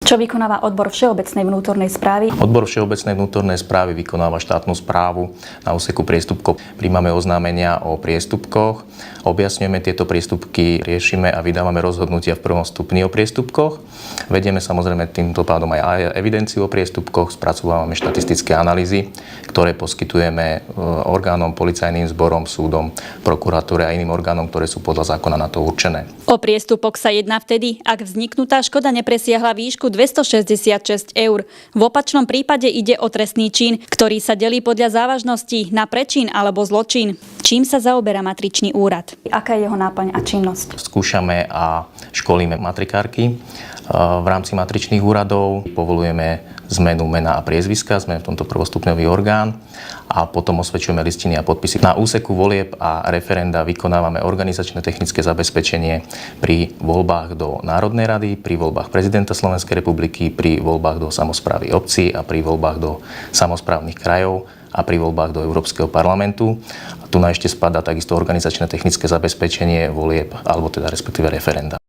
Čo vykonáva odbor Všeobecnej vnútornej správy? Odbor Všeobecnej vnútornej správy vykonáva štátnu správu na úseku priestupkov. Prijímame oznámenia o priestupkoch, objasňujeme tieto priestupky, riešime a vydávame rozhodnutia v prvom stupni o priestupkoch. Vedieme samozrejme týmto pádom aj evidenciu o priestupkoch, spracovávame štatistické analýzy, ktoré poskytujeme orgánom, policajným zborom, súdom, prokuratúre a iným orgánom, ktoré sú podľa zákona na to určené. O priestupok sa jedná vtedy, ak vzniknutá škoda nepresiahla výšku 266 eur. V opačnom prípade ide o trestný čin, ktorý sa delí podľa závažnosti na prečin alebo zločin. Čím sa zaoberá matričný úrad? Aká je jeho náplň a činnosť? Skúšame a školíme matrikárky. V rámci matričných úradov povolujeme zmenu mena a priezviska, sme v tomto prvostupňový orgán a potom osvedčujeme listiny a podpisy. Na úseku volieb a referenda vykonávame organizačné technické zabezpečenie pri voľbách do Národnej rady, pri voľbách prezidenta Slovenskej republiky, pri voľbách do samosprávy obcí a pri voľbách do samosprávnych krajov a pri voľbách do Európskeho parlamentu. A tu na ešte spadá takisto organizačné technické zabezpečenie volieb, alebo teda respektíve referenda.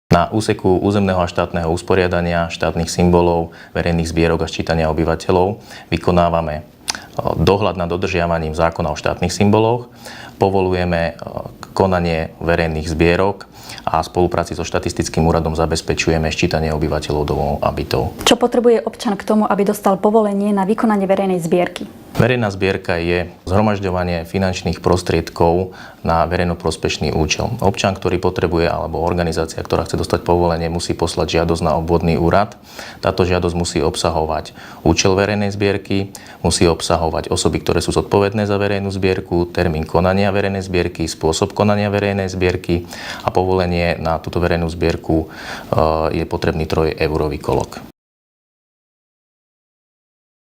Na úseku územného a štátneho usporiadania, štátnych symbolov, verejných zbierok a sčítania obyvateľov vykonávame dohľad nad dodržiavaním zákona o štátnych symboloch, povolujeme konanie verejných zbierok a v spolupráci so štatistickým úradom zabezpečujeme sčítanie obyvateľov domov a bytov. Čo potrebuje občan k tomu, aby dostal povolenie na vykonanie verejnej zbierky? Verejná zbierka je zhromažďovanie finančných prostriedkov na verejnoprospešný účel. Občan, ktorý potrebuje, alebo organizácia, ktorá chce dostať povolenie, musí poslať žiadosť na obvodný úrad. Táto žiadosť musí obsahovať účel verejnej zbierky, musí obsahovať osoby, ktoré sú zodpovedné za verejnú zbierku, termín konania verejnej zbierky, spôsob konania verejnej zbierky a povolenie na túto verejnú zbierku je potrebný 3-eurový kolok.